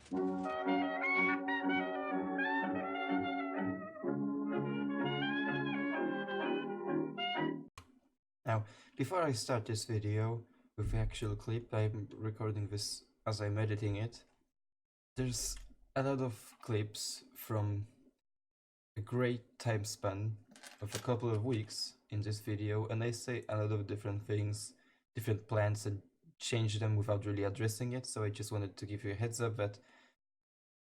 Now, before I start this video with the actual clip, I'm recording this as I'm editing it. There's a lot of clips from a great time span of a couple of weeks in this video, and I say a lot of different things, different plans, and change them without really addressing it, so I just wanted to give you a heads up that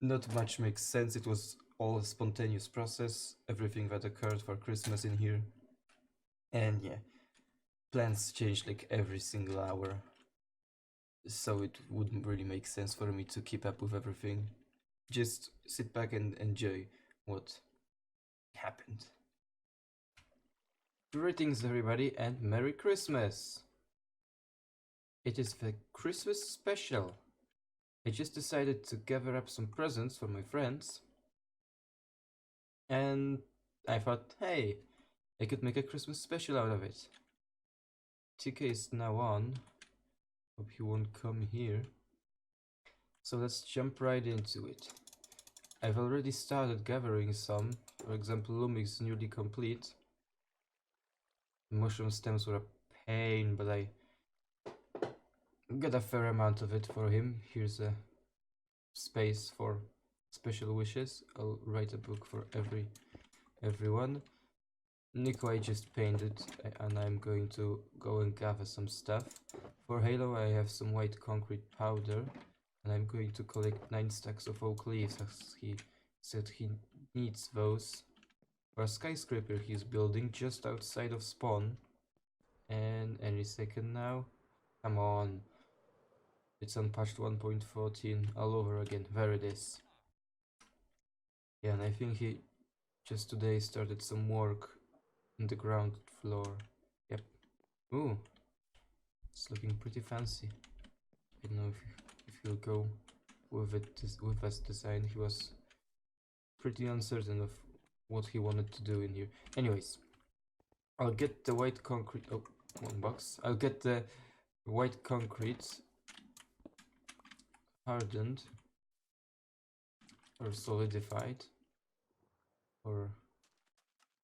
not much makes sense. It was all a spontaneous process, everything that occurred for Christmas in here. And yeah, plans change like every single hour, so it wouldn't really make sense for me to keep up with everything. Just sit back and enjoy what happened. Greetings everybody and Merry Christmas! It is the Christmas special. I just decided to gather up some presents for my friends, and I thought, hey, I could make a Christmas special out of it. TK is now on. Hope he won't come here. So let's jump right into it. I've already started gathering some. For example, Lumix is nearly complete. Mushroom stems were a pain, but I got a fair amount of it for him. Here's a space for special wishes. I'll write a book for everyone. Nico I just painted, and I'm going to go and gather some stuff. For Halo I have some white concrete powder, and I'm going to collect 9 stacks of oak leaves as he said he needs those. For a skyscraper he's building just outside of spawn. And any second now. Come on. It's on patch 1.14 all over again. There it is. Yeah, and I think he just today started some work on the ground floor. Yep. Ooh. It's looking pretty fancy. I don't know if he'll go with it with this design. He was pretty uncertain of what he wanted to do in here. Anyways, I'll get the white concrete. Oh, one box. I'll get the white concrete hardened or solidified, or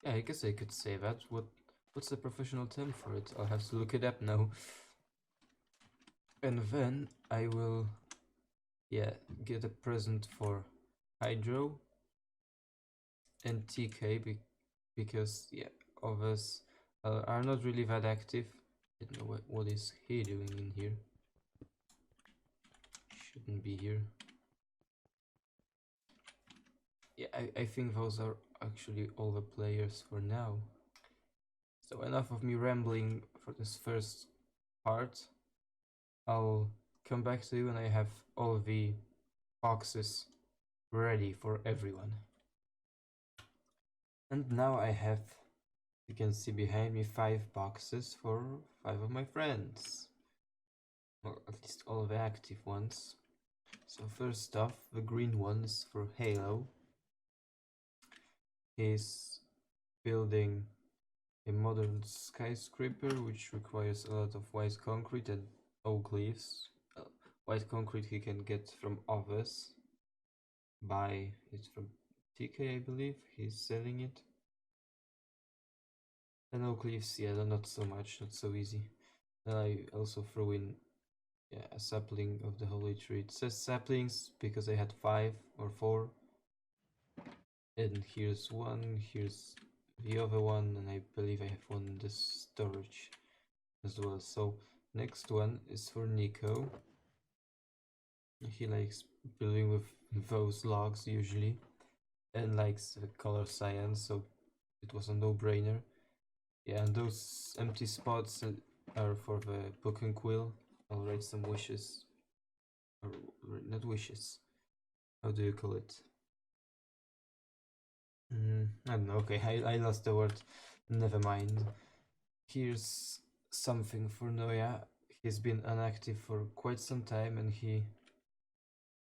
yeah, I guess I could say that. What's the professional term for it? I'll have to look it up now. And then I will, yeah, get a present for Hydro and TK because yeah, others are not really that active. I don't know what is he doing in here. Shouldn't be here. Yeah, I think those are actually all the players for now. So enough of me rambling for this first part. I'll come back to you when I have all the boxes ready for everyone. And now I have, you can see behind me, 5 boxes for 5 of my friends. Well, at least all the active ones. So first off, the green one is for Halo. He's building a modern skyscraper which requires a lot of white concrete and oak leaves. White concrete he can get from others. Buy it from TK, I believe. He's selling it. And oak leaves, yeah, not so much, not so easy. Then I also throw in, yeah, a sapling of the holy tree. It says saplings because I had 5 or 4. And here's one, here's the other one, and I believe I have one in the storage as well. So next one is for Nico. He likes building with those logs usually, and likes the color cyan, so it was a no-brainer. Yeah, and those empty spots are for the book and quill. I'll write some wishes, or not wishes. How do you call it? I don't know. Okay, I lost the word. Never mind. Here's something for Noya. He's been inactive for quite some time and he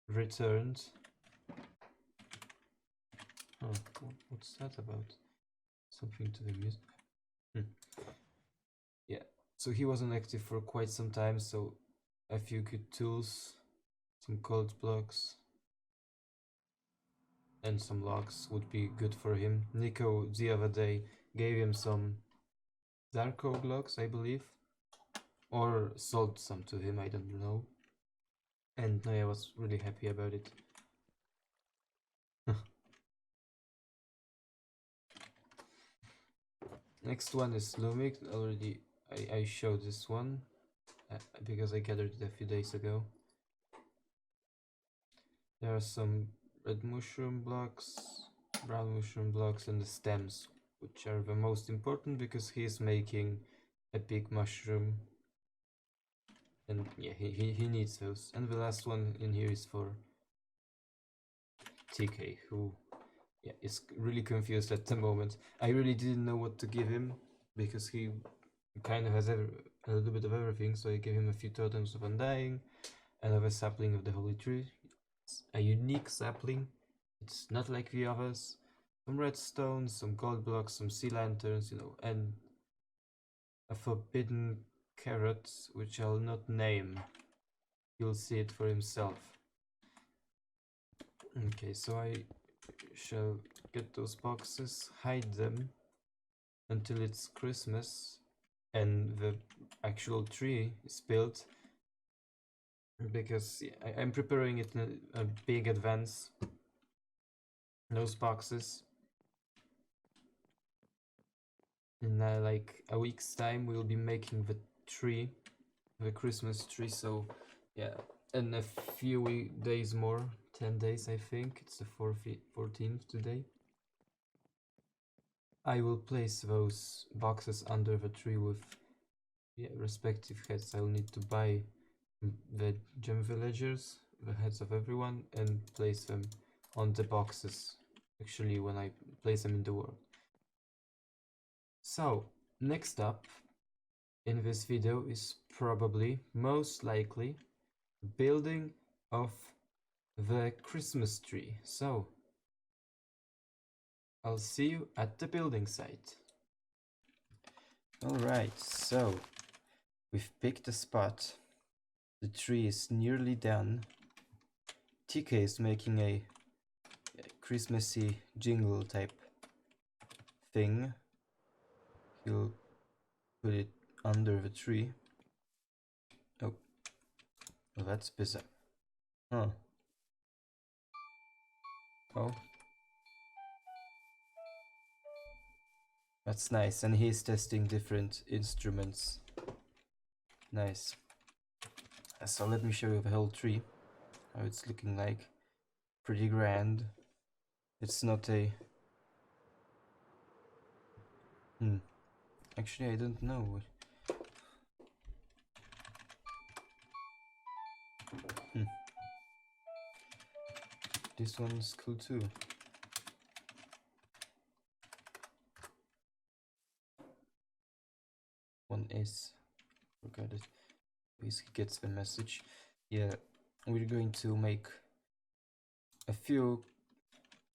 returned. Oh, what's that about? Something to the music. Yeah, so he wasn't active for quite some time, so a few good tools, some cold blocks, and some logs would be good for him. Nico the other day gave him some dark oak logs, I believe, or sold some to him, I don't know. And I was really happy about it. Next one is Lumik. Already I showed this one because I gathered it a few days ago. There are some red mushroom blocks, brown mushroom blocks, and the stems, which are the most important because he is making a big mushroom. And yeah, he needs those. And the last one in here is for TK, who is really confused at the moment. I really didn't know what to give him because he kind of has a little bit of everything, so I gave him a few totems of undying, another sapling of the holy tree. It's a unique sapling. It's not like the others. Some redstone, some gold blocks, some sea lanterns, and a forbidden carrot, which I'll not name. He'll see it for himself. Okay, so I shall get those boxes, hide them until it's Christmas and the actual tree is built, because I'm preparing it in a big advance. Those boxes. In like a week's time we'll be making the tree, the Christmas tree, so yeah, in a few days more, 10 days I think, it's the 14th today, I will place those boxes under the tree with respective heads. I'll need to buy the gem villagers, the heads of everyone, and place them on the boxes, actually when I place them in the world. So, next up in this video is probably, most likely, building of the Christmas tree. So, I'll see you at the building site. Alright, so we've picked a spot. The tree is nearly done. TK is making a Christmassy jingle type thing. He'll put it under the tree. Oh, well, that's bizarre. Huh. Oh. That's nice, and he's testing different instruments. Nice. So let me show you the whole tree, how it's looking like. Pretty grand. It's not a... Actually, I don't know. This one's cool too. One is... Forgot it. Basically gets the message. Yeah, we're going to make a few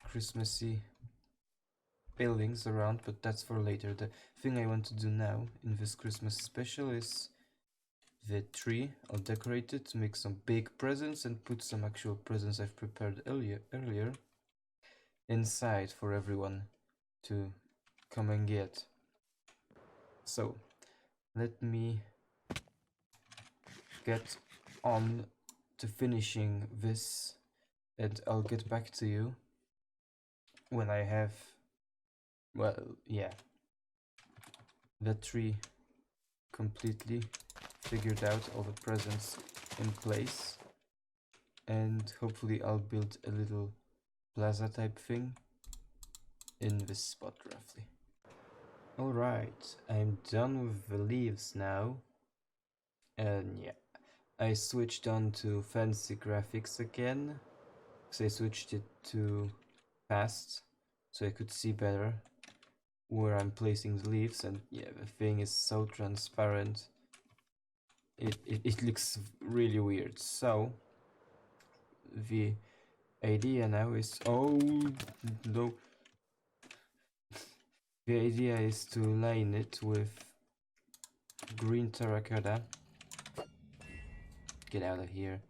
Christmassy buildings around, but that's for later. The thing I want to do now in this Christmas special is the tree. I'll decorate it, make some big presents, and put some actual presents I've prepared earlier inside for everyone to come and get. So let me get on to finishing this, and I'll get back to you when I have, well, yeah, the tree completely figured out, all the presents in place, and hopefully I'll build a little plaza type thing in this spot roughly. Alright, I'm done with the leaves now, and yeah, I switched on to fancy graphics again, because I switched it to fast so I could see better where I'm placing the leaves, and yeah, the thing is so transparent, it looks really weird. So the idea now is, oh no, the idea is to line it with green terracotta. Get out of here.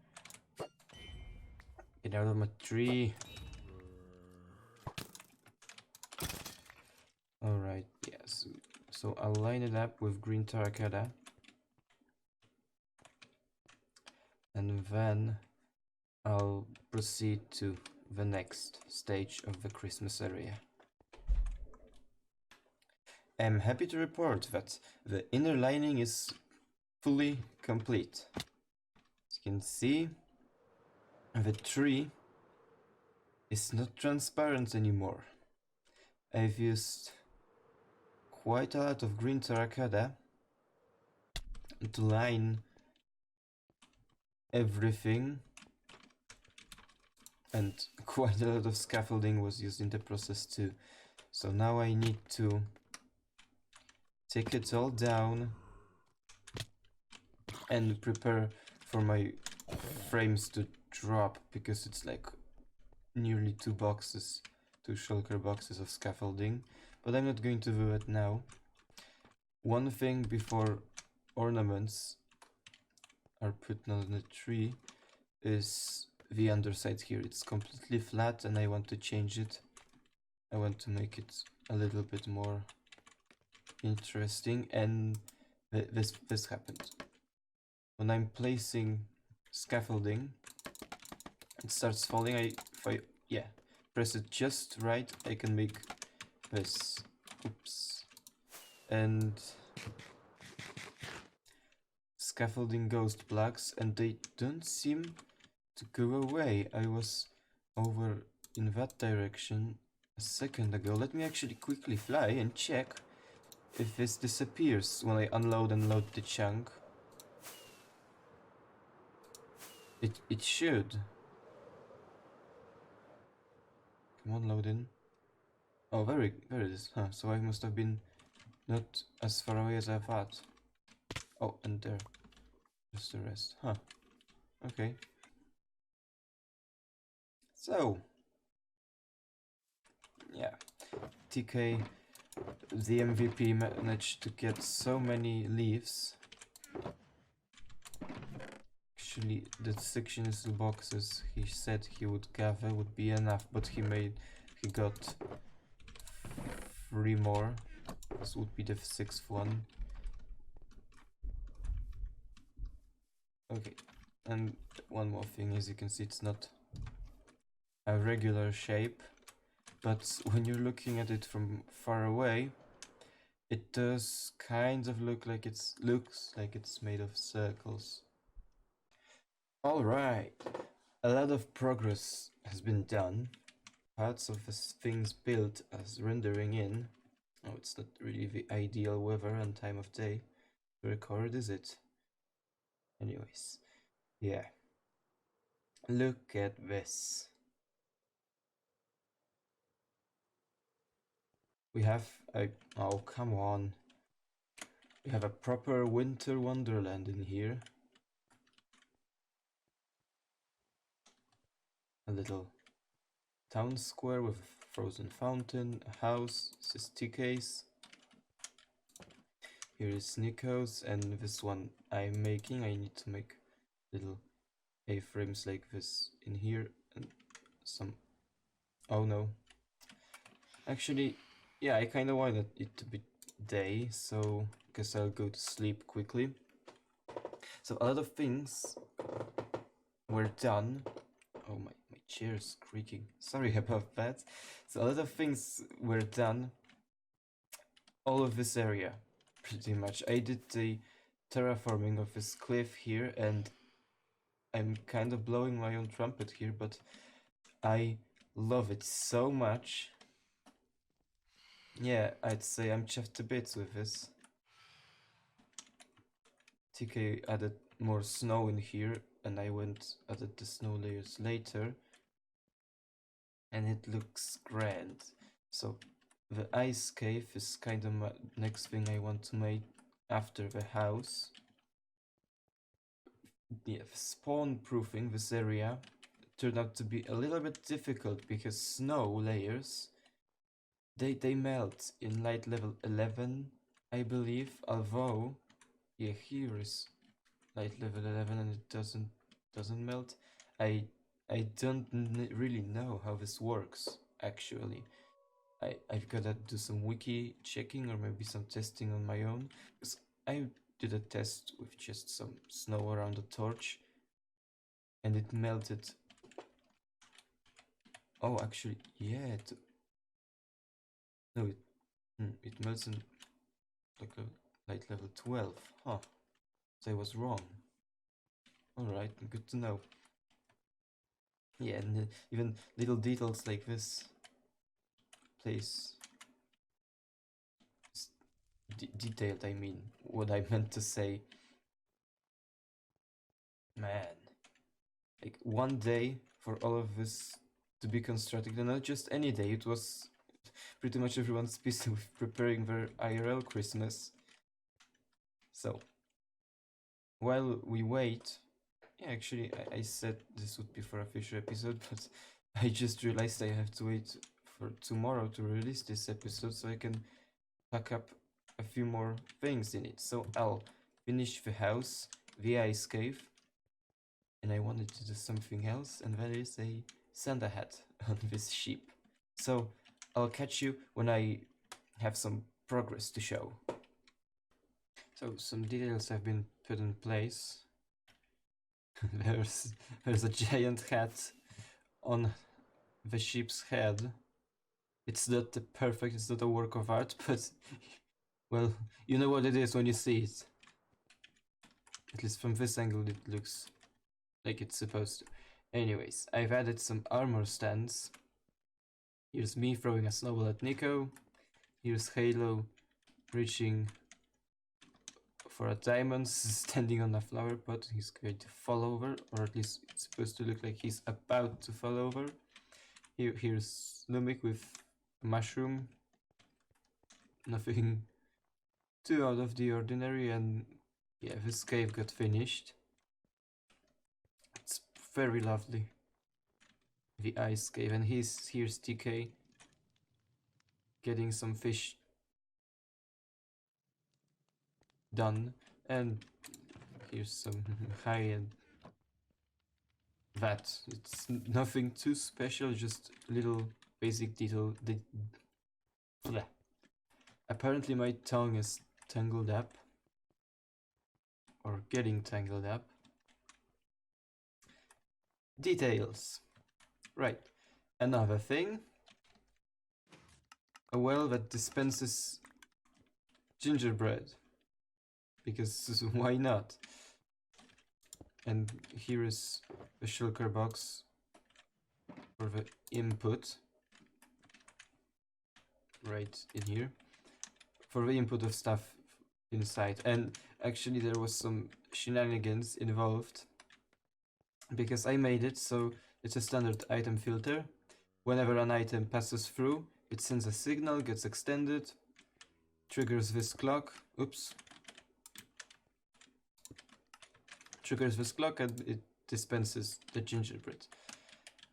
Get out of my tree. Right, yes. So I'll line it up with green terracotta. And then I'll proceed to the next stage of the Christmas area. I'm happy to report that the inner lining is fully complete. As you can see, the tree is not transparent anymore. I've used quite a lot of green terracotta to line everything, and quite a lot of scaffolding was used in the process too. So now I need to take it all down and prepare for my frames to drop, because it's like nearly two shulker boxes of scaffolding, but I'm not going to do it now. One thing before ornaments are put on the tree is the underside here. It's completely flat and I want to change it. I want to make it a little bit more interesting, and this happened. When I'm placing scaffolding, it starts falling. If I press it just right, I can make this. Oops. And scaffolding ghost blocks, and they don't seem to go away. I was over in that direction a second ago. Let me actually quickly fly and check if this disappears when I unload and load the chunk. It should. Come on, load in. Oh, there it is. Huh, so I must have been not as far away as I thought. Oh, and there's the rest. Huh. Okay. So, yeah. TK, the MVP, managed to get so many leaves. Actually, the sections boxes he said he would gather would be enough, but he got 3 more. This would be the 6th one. Okay, and one more thing, as you can see, it's not a regular shape, but when you're looking at it from far away, it does kind of looks like it's made of circles. Alright, a lot of progress has been done. Parts of this thing's built as rendering in. Oh, it's not really the ideal weather and time of day to record, is it? Anyways, yeah. Look at this. We have a... oh, come on. We have a proper winter wonderland in here. A little town square with a frozen fountain, a house, this is TK's. Here is Nico's, and this one I'm making. I need to make little A-frames like this in here, and some... oh no. Actually, yeah, I kinda wanted it to be day, so I guess I'll go to sleep quickly. So a lot of things were done. Oh, my chair's creaking. Sorry about that. So a lot of things were done all of this area, pretty much. I did the terraforming of this cliff here, and I'm kind of blowing my own trumpet here, but I love it so much. Yeah, I'd say I'm chuffed to bits with this. TK added more snow in here, and I added the snow layers later, and it looks grand. So the ice cave is kind of my next thing I want to make after the house. Yeah, spawn proofing this area turned out to be a little bit difficult because snow layers, they melt in light level 11, I believe, although yeah, here is light level 11 and it doesn't melt. I don't really know how this works actually. I've gotta do some wiki checking or maybe some testing on my own. 'Cause I did a test with just some snow around the torch and it melted. Oh, actually, yeah. No, it melts in like light level 12. Huh. So I was wrong. Alright, good to know. Yeah, and even little details like this place detailed, I mean, what I meant to say. Man, like one day for all of this to be constructed, and not just any day, it was pretty much everyone's busy with preparing their IRL Christmas. So, while we wait, yeah, actually, I said this would be for a future episode, but I just realized I have to wait for tomorrow to release this episode so I can pack up a few more things in it. So I'll finish the house, the ice cave, and I wanted to do something else, and there is a Santa hat on this sheep. So I'll catch you when I have some progress to show. So some details have been put in place. there's a giant hat on the sheep's head. It's not perfect, it's not a work of art, but well, you know what it is when you see it. At least from this angle it looks like it's supposed to. Anyways, I've added some armor stands. Here's me throwing a snowball at Nico. Here's Halo reaching for a diamond, standing on a flower pot. He's going to fall over, or at least it's supposed to look like he's about to fall over. Here's Lumik with a mushroom. Nothing too out of the ordinary, and yeah, this cave got finished. It's very lovely. The ice cave, and here's TK getting some fish done, and here's some high end that. It's nothing too special, just little basic detail. Bleh. Apparently my tongue is tangled up, or getting tangled up. Details. Right. Another thing. A well that dispenses gingerbread. Because why not? And here is the shulker box for the input. Right in here. For the input of stuff inside. And actually there was some shenanigans involved. Because I made it so it's a standard item filter. Whenever an item passes through, it sends a signal, gets extended, triggers this clock. Oops. Triggers this clock and it dispenses the gingerbread.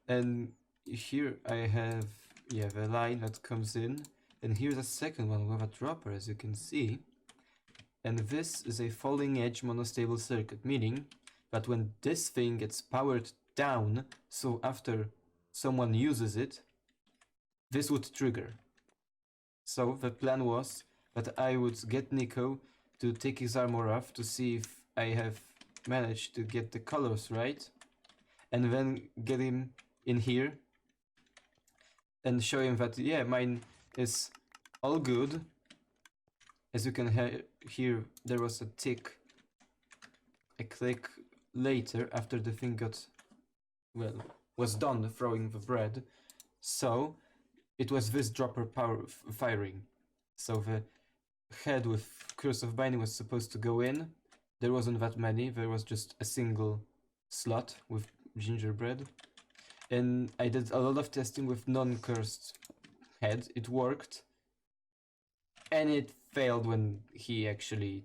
And here I have, yeah, the line that comes in. And here's a second one with a dropper, as you can see. And this is a falling edge monostable circuit, meaning that when this thing gets powered down, so after someone uses it, this would trigger. So the plan was that I would get Nico to take his armor off to see if I have managed to get the colors right, and then get him in here and show him that, yeah, mine is all good. As you can hear, there was a click later after the thing was done throwing the bread. So it was this dropper firing. So the head with Curse of Binding was supposed to go in. There wasn't that many, there was just a single slot with gingerbread. And I did a lot of testing with non-cursed head. It worked. And it failed when he actually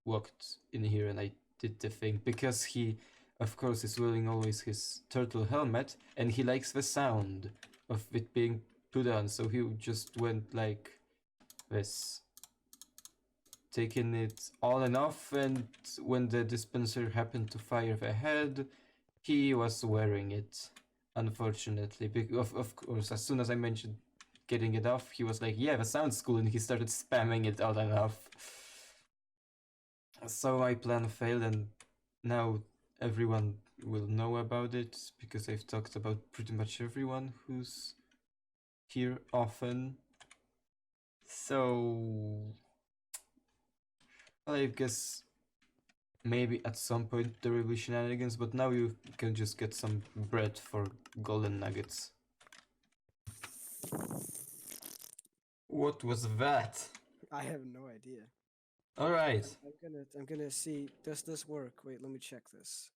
walked in here and I did the thing. Because he, of course, is wearing always his turtle helmet. And he likes the sound of it being put on. So he just went like this. Taking it on and off, and when the dispenser happened to fire the head, he was wearing it, unfortunately. Of course, as soon as I mentioned getting it off, he was like, yeah, that sounds cool, and he started spamming it on and off. So my plan failed, and now everyone will know about it, because I've talked about pretty much everyone who's here often. So I guess maybe at some point there will be shenanigans, but now you can just get some bread for golden nuggets. What was that? I have no idea. Alright. I'm gonna see. Does this work? Wait, let me check this.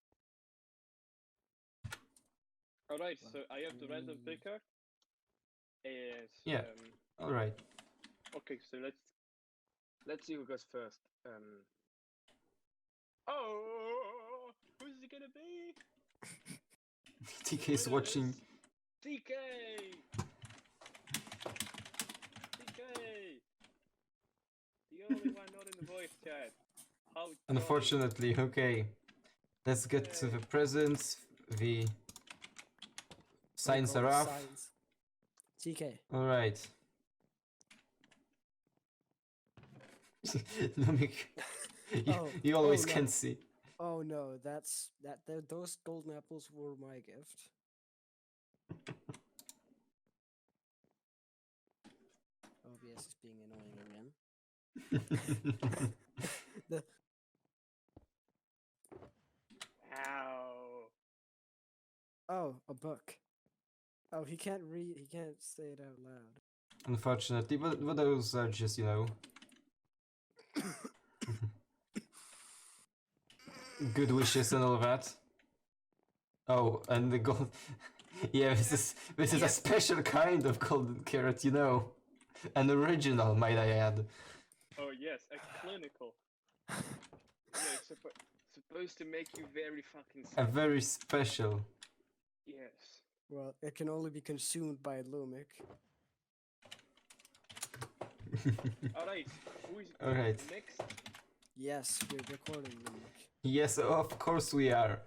Alright, so I have the random picker. Yes. Yeah. Alright. Okay, so let's see who goes first. Oh, who's it gonna be? TK is watching. TK. TK. The only one not in the voice chat. How jolly. Unfortunately, okay. Let's get to the presents. The signs are off. Signs. TK. Alright. Lumik, you always no. can see. Oh no, those golden apples were my gift. OBS is being annoying again. Ow. Oh, a book. Oh, he can't read. He can't say it out loud. Unfortunately, but those are just, you know, good wishes and all that. Oh, and the gold. Yeah, this is a special kind of golden carrot, you know, an original, might I add. Oh yes, a clinical. Yeah, it's supposed to make you very fucking sick. A very special. Yes. Well, it can only be consumed by Lumik. Alright, who is Alright. next? Yes, we're recording Lumik. Yes, of course we are.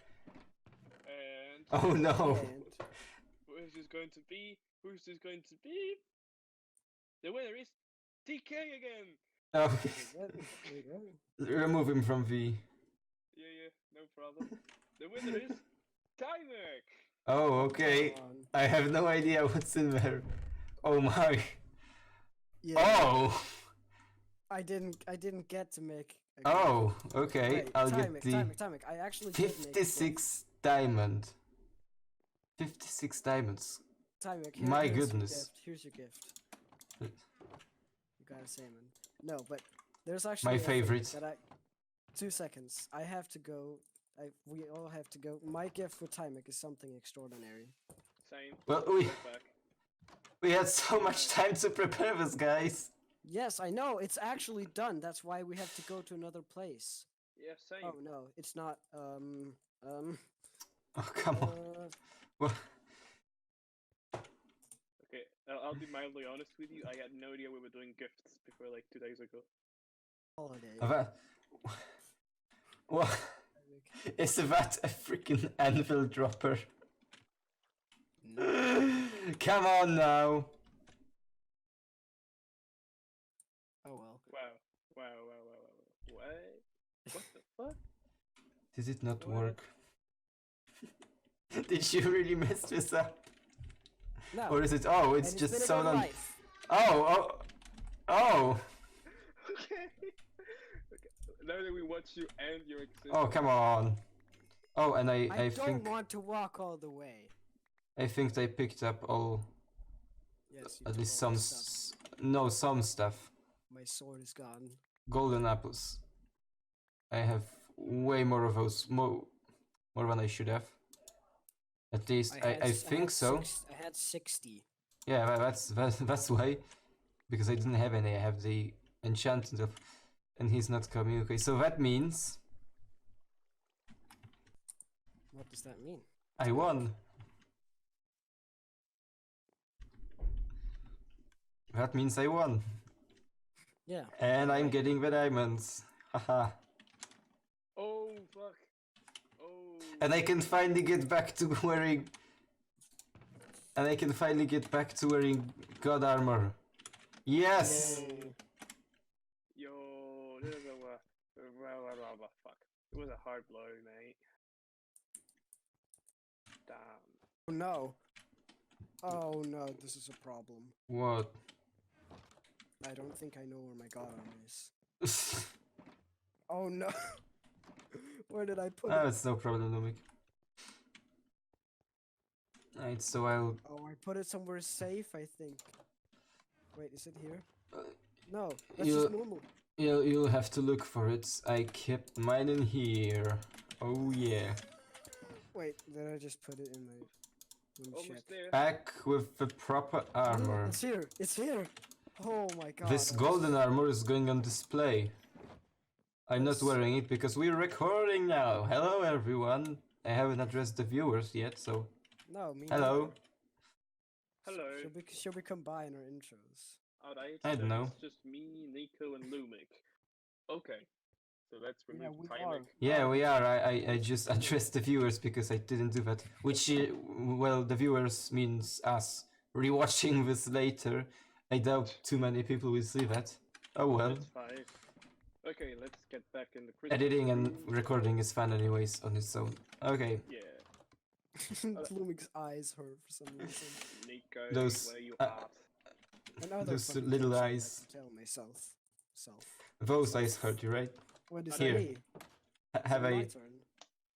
And Oh no. And who is this going to be? Who's this going to be? The winner is TK again! Oh, there you go. remove him from the. Yeah, no problem. The winner is Tymek! Oh, okay. I have no idea what's in there. Oh my. Yeah, Oh. I didn't get to make. Oh, okay. Wait, I'll Tymek, get the Tymek. I actually did make a gift. 56 diamond. 56 diamonds. Tymek, My here's your goodness. gift. Here's your gift. You got a salmon. No, but there's actually My a thing favorite. that I. 2 seconds. I have to go. We all have to go. My gift for Tymek is something extraordinary. Same. Well, we had so much time to prepare this, guys. Yes, I know. It's actually done. That's why we have to go to another place. Yeah, same. Oh no, it's not. Oh, come on. Well, Okay, I'll be mildly honest with you. I had no idea we were doing gifts before like 2 days ago. Holiday. what? Is that a freaking anvil dropper? No. Come on now. Oh well. Wow. What the fuck? Did it not What? work? Did you really mess this up? No. Or is it? Oh, it's And just been a so good long. life. Oh. Okay. Now that we watch you and your existence. Oh, come on. Oh, and I I don't think want to walk all the way. I think I picked up all, Yes. you at took least all some the stuff. no, some stuff. My sword is gone. Golden apples. I have way more of those, more than I should have. At least I think so. I had 60. Yeah, that's why. Because I didn't have any. I have the enchantment of, and he's not coming. Okay, so that means What does that mean? I won. That means I won. Yeah. And I'm getting the diamonds. Haha. Oh fuck. Oh. And I can finally get back to wearing And I can finally get back to wearing god armor. Yes! Yay. Yo, this is a fuck. It was a hard blow, mate. Damn. Oh no. Oh no, this is a problem. What? I don't think I know where my god armor is. Oh no. Where did I put Oh, it? it's no problem, Lumik. Right, so I'll... Oh, I put it somewhere safe, I think. Wait, is it here? Uh, No, that's you- just normal. You'll have to look for it. I kept mine in here. Oh yeah. Wait, did I just put it in my... Let me check. Almost there. Back with the proper armor. It's here! It's here! Oh my god. This I was- golden armor is going on display. I'm not Yes. wearing it because we're recording now. Hello everyone. I haven't addressed the viewers yet, so No, me hello. Hello. Should we combine our intros? Alright, I don't so know. it's just me, Nico, and Lumik. Okay. So let's Yeah, remove we Timek. Yeah, we are. I just addressed the viewers because I didn't do that. Which, well, the viewers means us. Rewatching this later. I doubt too many people will see that. Oh well. That's fine. Okay, let's get back in the Christmas Editing and mood. recording is fun anyways on its own. Okay. Yeah. Lumik's eyes hurt for some reason. Nico, Those, where you uh, at? Another Those funny little jokes I like eyes. to tell myself. Those eyes hurt you, right? What is Here. it me? Have Is it I... my turn?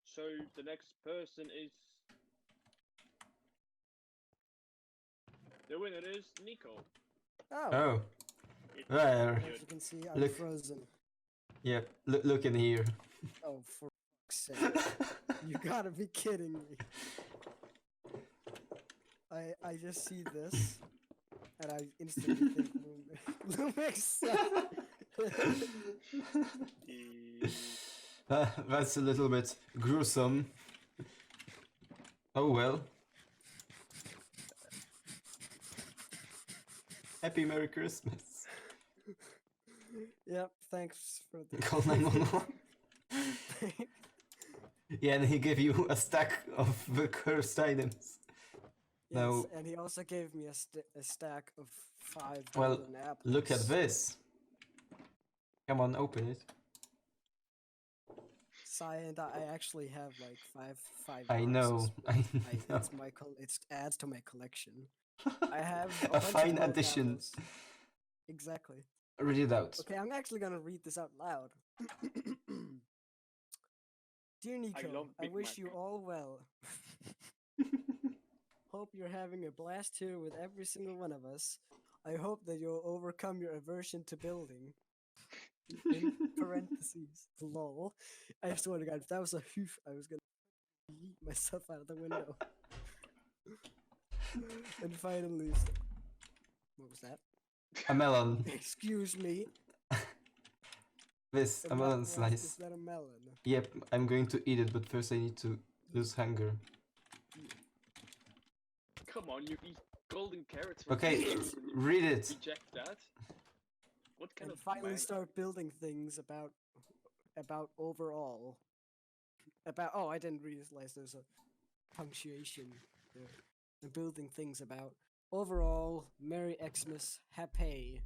So the next person is... The winner is Nico. Oh, Oh. It's There. as you can see, I'm Look. frozen. Yep. Look in here. Oh, for fuck's sake. You gotta be kidding me. I just see this, and I instantly think Lumix. That's a little bit gruesome. Oh well. Happy Merry Christmas. Yep, thanks for the... Call 911. Yeah, and he gave you a stack of the cursed items. Yes, No. and he also gave me a stack of 5 Well, golden apples. Look at this. Come on, open it. And I actually have like five. I know, boxes. I know. It adds to my collection. I have A bunch of fine golden addition. apples. Exactly. Read it out. Okay, I'm actually gonna read this out loud. Dear Nico, love I Big wish Mac. you all well. Hope you're having a blast here with every single one of us. I hope that you'll overcome your aversion to building. In parentheses, lol. I swear to God, if that was a hoof, I was gonna yeet myself out of the window. And finally, what was that? A melon. Excuse me. This, a melon Is slice. that a melon? Yep, I'm going to eat it, but first I need to lose hunger. Come on, you eat golden carrots. for Okay, Christmas and you read it. Reject that? What kind And of finally man- start building things about overall. Oh, I didn't realize there's a punctuation there. And building things about overall. Merry Xmas, happy.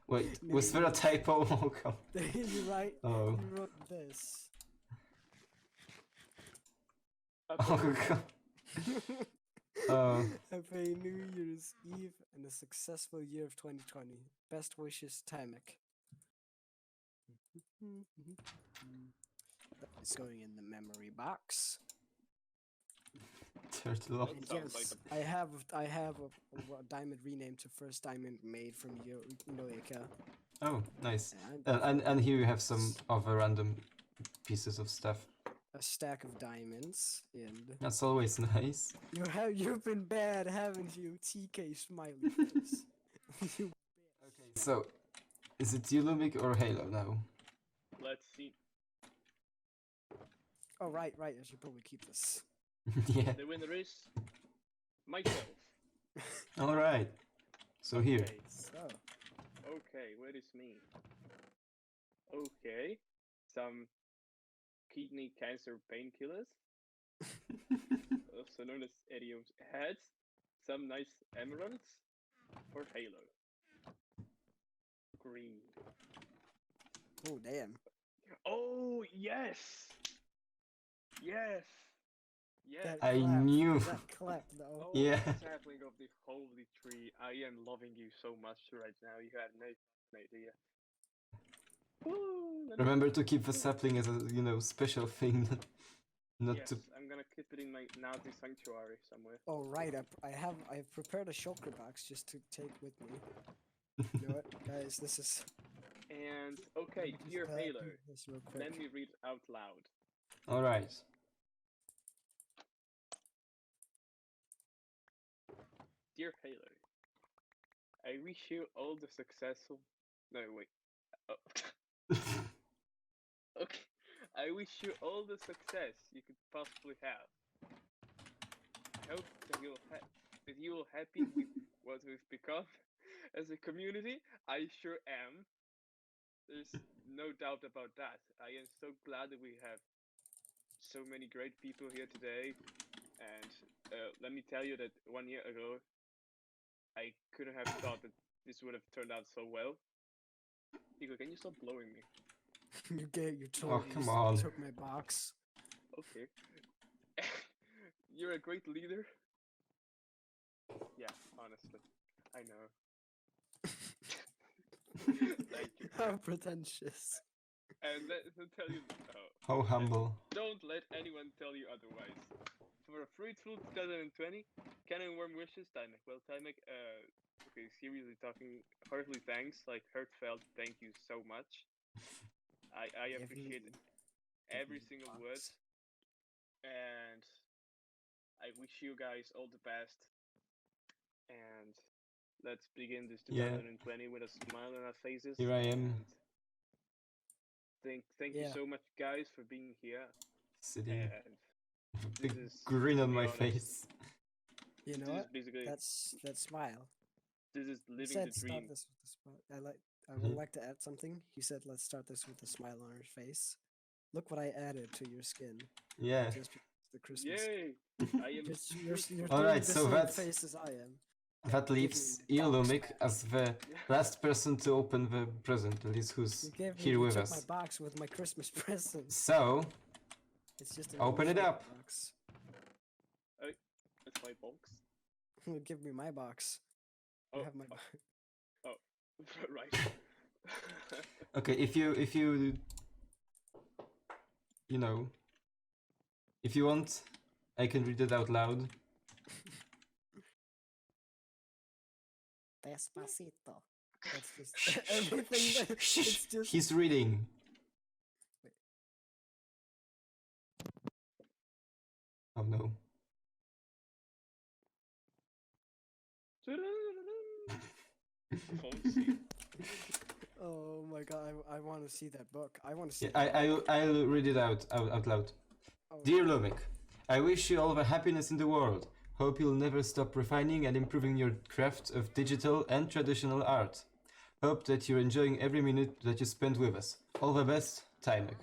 Wait, was there a typo? Oh, come. You right? Oh. You wrote this. Oh, God. Oh. Happy New Year's Eve and a successful year of 2020. Best wishes, Timek. It's going in the memory box. Turtle. That And sounds yes, like I have a diamond renamed to first diamond made from Noeka. Oh, nice. And And here you have some other random pieces of stuff. a stack of diamonds. And That's always nice. you've been bad, haven't you? TK smiley face. You- So, is it you, Lumik, or Halo now? Let's see. oh right. I should probably keep this. Yeah. The winner is myself. Alright. So here. Okay, So okay, where is me? Okay, some kidney cancer painkillers, also known as Idiom's heads. some nice emeralds or Halo. Green. Oh damn! Oh yes, yes, yes. That I clap, knew. that clap though. Oh, Yeah. sapling of the holy tree. I am loving you so much right now. You had no idea. Woo, let me- Remember to keep the sapling as a, you know, special thing, not yes, to. I'm gonna keep it in my Nazi sanctuary somewhere. Oh right, I've prepared a shulker box just to take with me. You know what, guys? This is. And let okay, me just, dear Halo, do this real quick. let me read out loud. All right. Dear Halo, I wish you all the successful. No, wait. Oh. Okay. I wish you all the success you could possibly have. I hope that you're happy with what we've become as a community. I sure am. There's no doubt about that. I am so glad that we have so many great people here today. And let me tell you that 1 year ago, I couldn't have thought that this would have turned out so well. Nico, can you stop blowing me? You Oh, totally come on. took my box. Okay. You're a great leader. Yeah, honestly. I know. Thank you. How pretentious. And let me tell you, How humble. don't let anyone tell you otherwise. For a fruitful 2020, canon warm wishes, Timek. Well, Timek, okay, seriously talking, heartily thanks, like heartfelt thank you so much. I Give appreciate me- every give me single box. word, and I wish you guys all the best. And let's begin this Yeah. 2020 with a smile on our faces. Here I am. And thank you Yeah. so much, guys, for being here. Sitting. And with a this big is, grin to on be my honest, face. You know this is what? basically That smile. this is You living said the dream. start this with a smile. I Mhm. would like to add something. You said let's start this with a smile on your face. Look what I added to your skin. Yeah. Just because it's the Christmas. Yay! I am You're fruitful. doing Alright, the so same that's- face as I am. That me leaves the box Ilumik back. as the last person to open the present, at least who's here You with took us. my box with my Christmas present. So, It's just an Open it up. box. Oh, that's my box. Give me my box. You Oh, have my box. right. okay, if you know, if you want, I can read it out loud. Despacito. That's just everything. It's just. He's reading. Wait. Oh no. Fancy. Oh my god! I want to see that book. I want to see. Yeah, I'll read it out loud. Oh, Dear Lumik, I wish you all the happiness in the world. Hope you'll never stop refining and improving your craft of digital and traditional art. Hope that you're enjoying every minute that you spend with us. All the best, Timek.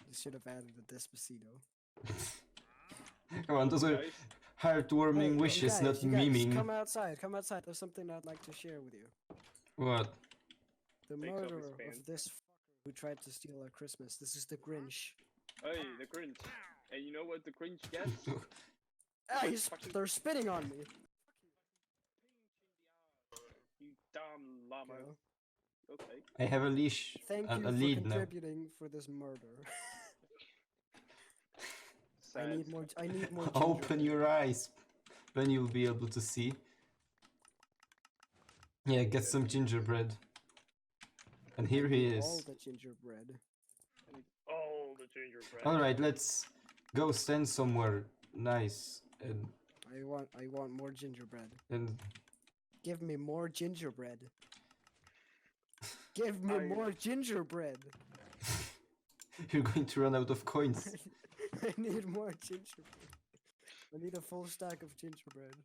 You should have added a Despacito. Come on, those are Guys, heartwarming Hey, wishes, you not guys, memeing. Come outside. Come outside. There's something I'd like to share with you. What? The Takes off his murderer pants. of this fucker who tried to steal our Christmas. This is the Grinch. hey, the Grinch. And you know what the Grinch gets? Ah, fucking- they're spitting on me. You dumb llama. Go. Okay. I have a leash, Thank a you for lead now. contributing for this murder. I Sad. need more. I need more. Open gingerbread. your eyes, then you'll be able to see. Yeah, get some gingerbread. And here I he need is. All the gingerbread. I need all the gingerbread. Alright, let's go stand somewhere nice and I want more gingerbread. and Give me more gingerbread. Give me I- more gingerbread. you're going to run out of coins. I need more gingerbread. I need a full stack of gingerbread.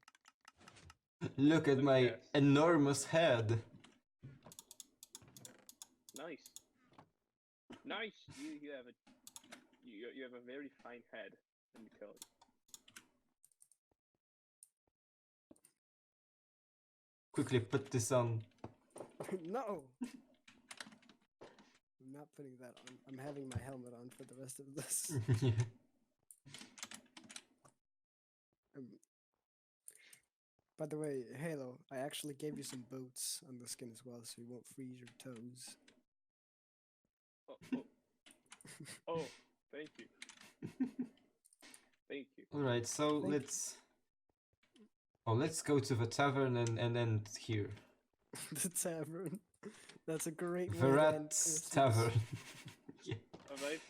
Look at Look my at- enormous head. Nice. Nice. You have a you have a very fine head. Let me tell you. quickly put this on. No! I'm not putting that on. I'm having my helmet on for the rest of this. Yeah. Um, by the way, Halo, I actually gave you some boots on the skin as well, so you won't freeze your toes. Oh, oh. Oh, thank you. Thank you. Alright, so Thank- let's go to the tavern and end here. The tavern. That's a great way to end Verat's Christmas. Tavern. Alright.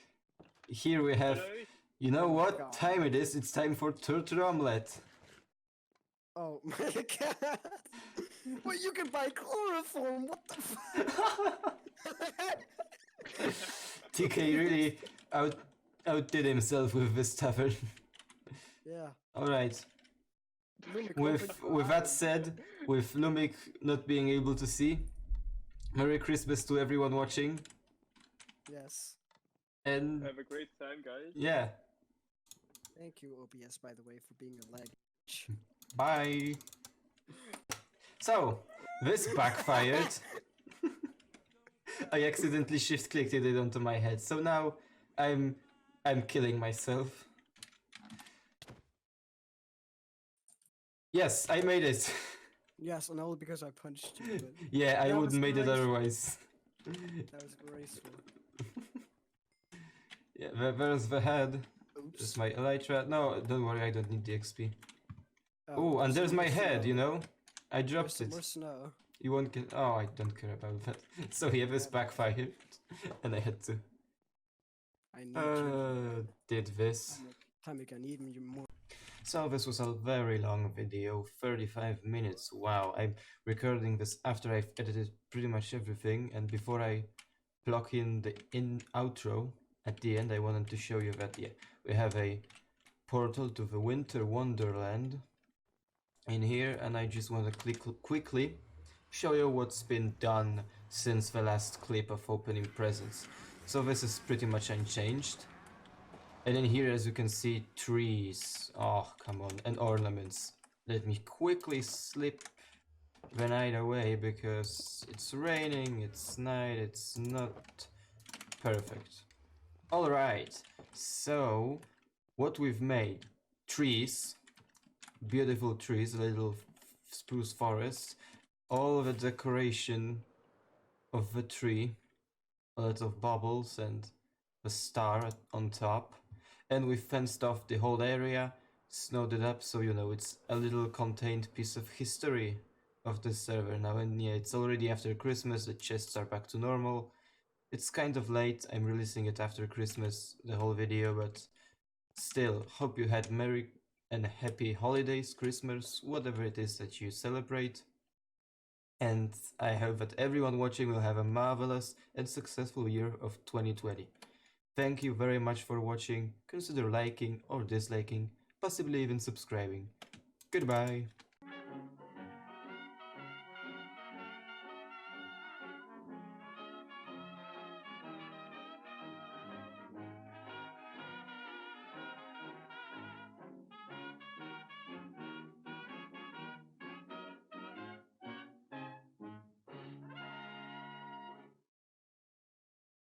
Here we have. Alright. You know Oh my what God. time it is? It's time for turtle omelette. Oh my god! Well, you can buy chloroform. What the fuck? TK really outdid himself with this tavern. Yeah. Alright. Lumik, With open- that said, with Lumik not being able to see, Merry Christmas to everyone watching. Yes. And Have a great time, guys. yeah, Thank you, OBS, by the way, for being a lag. bye. So, this backfired. I accidentally shift clicked it onto my head. So now I'm killing myself. Yes, I made it. Yes, and only because I punched you, but Yeah, I That wouldn't was made it graceful. otherwise. that was graceful. Yeah, there's the head. Oops. There's my elytra. No, don't worry, I don't need the XP. Oh, and there's there's some my more head, snow. you know? I There's dropped some it. more snow. You won't get. Oh, I don't care about that. So yeah, this Yeah. backfired, and I had to. I need you. Did this. Tamik, I need you more. So this was a very long video, 35 minutes. Wow, I'm recording this after I've edited pretty much everything, and before I plug in the outro at the end, I wanted to show you that yeah, we have a portal to the Winter Wonderland in here, and I just want to quickly show you what's been done since the last clip of opening presents. So this is pretty much unchanged. And then here, as you can see, trees. Oh, come on. And ornaments. Let me quickly slip the night away because it's raining, it's night, it's not perfect. Alright, so what we've made. Trees. Beautiful trees, a little spruce forest. All the decoration of the tree. A lot of bubbles and a star on top. And we fenced off the whole area, snowed it up, so you know it's a little contained piece of history of the server now. And yeah, it's already after Christmas, the chests are back to normal. It's kind of late, I'm releasing it after Christmas, the whole video, but still, hope you had merry and happy holidays, Christmas, whatever it is that you celebrate. And I hope that everyone watching will have a marvelous and successful year of 2020. Thank you very much for watching. Consider liking or disliking, possibly even subscribing. Goodbye.